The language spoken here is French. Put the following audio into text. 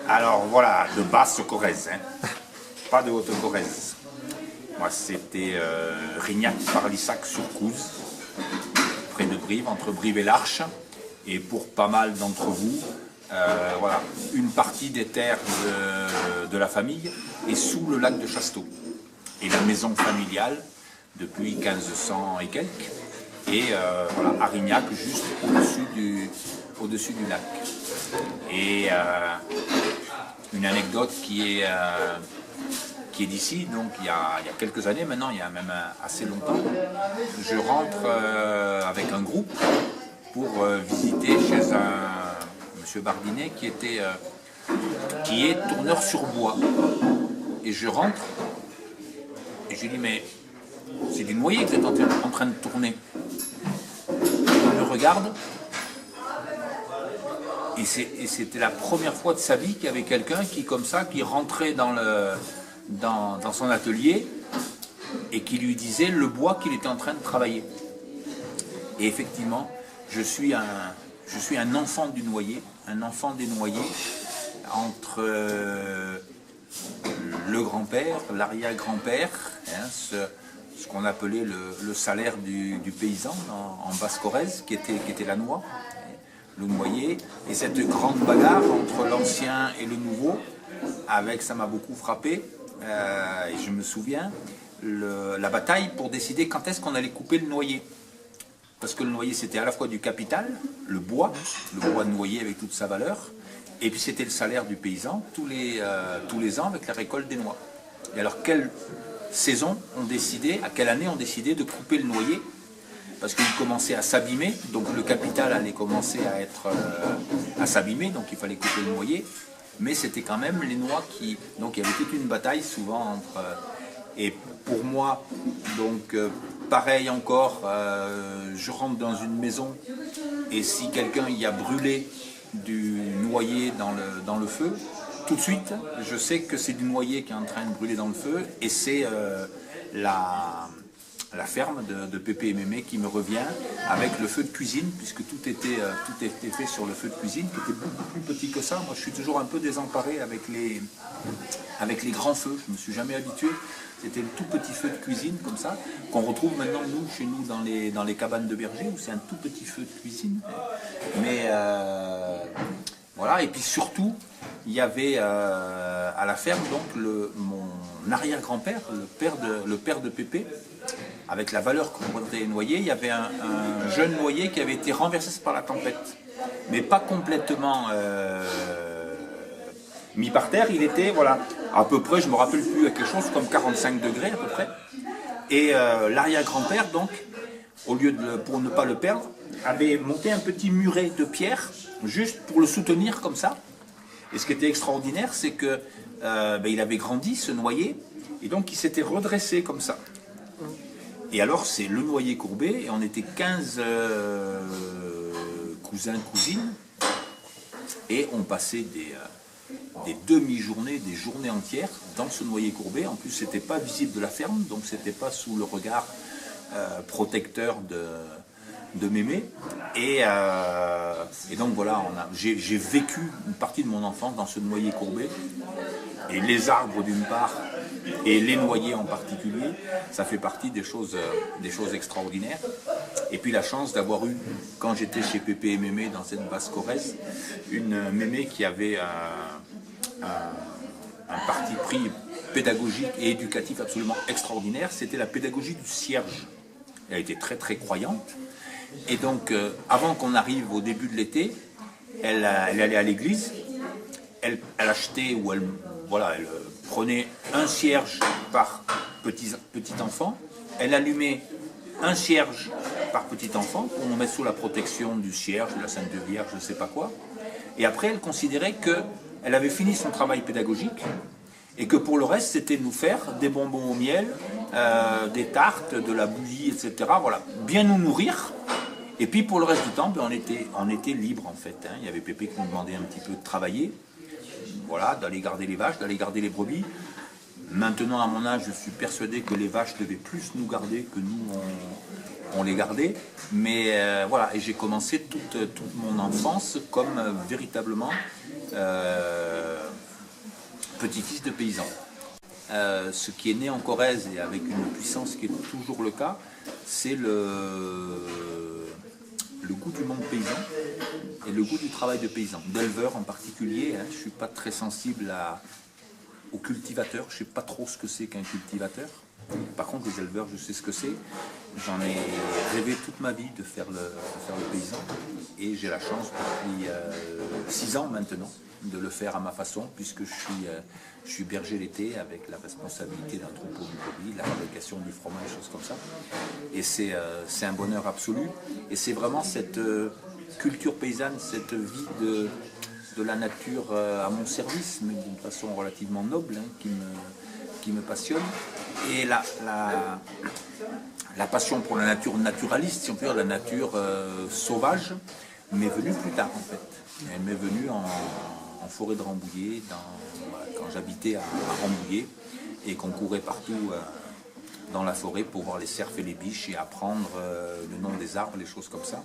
Alors voilà, de Basse-Corrèze, hein. Pas de Haute-Corrèze. Moi c'était Rignac-par-Lissac-sur-Couze, près de Brive, entre Brive et l'Arche. Et pour pas mal d'entre vous, voilà, une partie des terres de la famille est sous le lac de Chasteau. Et la maison familiale, depuis 1500 et quelques, et voilà, à Rignac, juste au-dessus du lac. Et une anecdote qui est d'ici, donc il y a quelques années maintenant, il y a même assez longtemps, je rentre avec un groupe pour visiter chez un monsieur Bardinet qui est tourneur sur bois. Et je rentre et je lui dis, mais c'est du noyer que vous êtes en train de tourner. Il me regarde et c'était la première fois de sa vie qu'il y avait quelqu'un qui, comme ça, qui rentrait dans son atelier et qui lui disait le bois qu'il était en train de travailler. Et effectivement, je suis un enfant du noyer, un enfant des noyers, entre le grand-père, l'arrière-grand-père, hein, ce qu'on appelait le salaire du paysan en Basse-Corrèze, qui était la noix, le noyer, et cette grande bagarre entre l'ancien et le nouveau, ça m'a beaucoup frappé, et je me souviens, la bataille pour décider quand est-ce qu'on allait couper le noyer. Parce que le noyer, c'était à la fois du capital, le bois de noyer avec toute sa valeur, et puis c'était le salaire du paysan tous les ans avec la récolte des noix. Et alors, quelle saison à quelle année on décidait de couper le noyer? Parce qu'il commençait à s'abîmer, donc le capital allait commencer à s'abîmer, donc il fallait couper le noyer, mais c'était quand même les noix qui... Donc il y avait toute une bataille souvent entre... Et pour moi, donc... pareil encore, je rentre dans une maison et si quelqu'un y a brûlé du noyer dans le feu, tout de suite, je sais que c'est du noyer qui est en train de brûler dans le feu et c'est la ferme de Pépé et Mémé qui me revient avec le feu de cuisine, puisque tout était fait sur le feu de cuisine, qui était beaucoup plus petit que ça. Moi, je suis toujours un peu désemparé avec les grands feux, je ne me suis jamais habitué. C'était le tout petit feu de cuisine comme ça, qu'on retrouve maintenant chez nous dans les cabanes de berger, où c'est un tout petit feu de cuisine. Mais voilà, et puis surtout, il y avait à la ferme donc mon arrière-grand-père, le père de Pépé, avec la valeur qu'on représentait les noyers. Il y avait un jeune noyer qui avait été renversé par la tempête, mais pas complètement mis par terre. Il était, voilà, à peu près, je me rappelle plus, à quelque chose comme 45 degrés à peu près. Et l'arrière-grand-père, donc, pour ne pas le perdre, avait monté un petit muret de pierre, juste pour le soutenir comme ça. Et ce qui était extraordinaire, c'est que il avait grandi, ce noyer, et donc il s'était redressé comme ça. Et alors c'est le noyer courbé, et on était 15 cousins, cousines, et on passait des demi-journées, des journées entières dans ce noyer courbé. En plus, c'était pas visible de la ferme, donc c'était pas sous le regard protecteur de Mémé. Et donc voilà, j'ai vécu une partie de mon enfance dans ce noyer courbé. Et les arbres d'une part, et les noyers en particulier, ça fait partie des choses extraordinaires. Et puis la chance d'avoir eu, quand j'étais chez Pépé et Mémé dans cette Basse-Corrèze, une Mémé qui avait un parti pris pédagogique et éducatif absolument extraordinaire. C'était la pédagogie du cierge. Elle était très très croyante. Et donc, avant qu'on arrive au début de l'été, elle allait à l'église, elle achetait, ou elle prenait un cierge par petit enfant, elle allumait un cierge par petit enfant pour nous mettre sous la protection du cierge, de la Sainte Vierge, je ne sais pas quoi. Et après, elle considérait qu'elle avait fini son travail pédagogique et que pour le reste, c'était nous faire des bonbons au miel, des tartes, de la bouillie, etc. Voilà, bien nous nourrir. Et puis pour le reste du temps, on était libre en fait. Hein. Il y avait Pépé qui nous demandait un petit peu de travailler, voilà, d'aller garder les vaches, d'aller garder les brebis. Maintenant, à mon âge, je suis persuadé que les vaches devaient plus nous garder que nous, on les gardait. Mais voilà, et j'ai commencé toute mon enfance comme véritablement petit-fils de paysan. Ce qui est né en Corrèze et avec une puissance qui est toujours le cas, c'est le goût du monde paysan et le goût du travail de paysan, d'éleveur en particulier. Je ne suis pas très sensible aux cultivateurs, je ne sais pas trop ce que c'est qu'un cultivateur. Par contre, les éleveurs, je sais ce que c'est. J'en ai rêvé toute ma vie de faire le paysan et j'ai la chance depuis 6 ans maintenant de le faire à ma façon, puisque je suis berger l'été avec la responsabilité d'un troupeau de brebis, la fabrication du fromage, choses comme ça. Et c'est un bonheur absolu. Et c'est vraiment cette culture paysanne, cette vie de la nature à mon service, mais d'une façon relativement noble, qui me passionne. Et la passion pour la nature naturaliste, si on peut dire, la nature sauvage, m'est venue plus tard en fait. Elle m'est venue en forêt de Rambouillet, quand j'habitais à Rambouillet et qu'on courait partout dans la forêt pour voir les cerfs et les biches et apprendre le nom des arbres, les choses comme ça.